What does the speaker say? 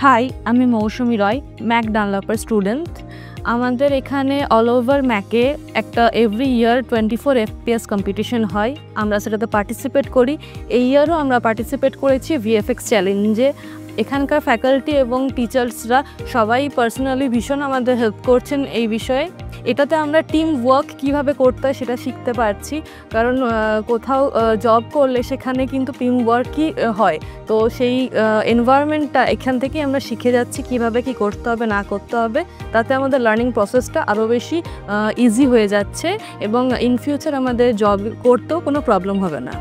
High, আমি মৌসুমী রয়, Mac ডানলপার student. আমাদের এখানে অল ওভার ম্যাকে একটা এভরি ইয়ার 24 FPS কম্পিটিশন হয়, আমরা সেটাতে পার্টিসিপেট করি। এই ইয়ারও আমরা পার্টিসিপেট করেছি VFX চ্যালেঞ্জে। এখানকার ফ্যাকাল্টি এবং টিচার্সরা সবাই পার্সোনালি ভীষণ আমাদের হেল্প করছেন এই বিষয়ে। এটাতে আমরা টিম ওয়ার্ক কীভাবে করতে হয় সেটা শিখতে পারছি, কারণ কোথাও জব করলে সেখানে কিন্তু টিম ওয়ার্কই হয়। তো সেই এনভায়রনমেন্টটা এখান থেকেই আমরা শিখে যাচ্ছি কীভাবে কী করতে হবে না করতে হবে। তাতে আমাদের লার্নিং প্রসেসটা আরও বেশি ইজি হয়ে যাচ্ছে এবং ইন ফিউচার আমাদের জব করতেও কোনো প্রবলেম হবে না।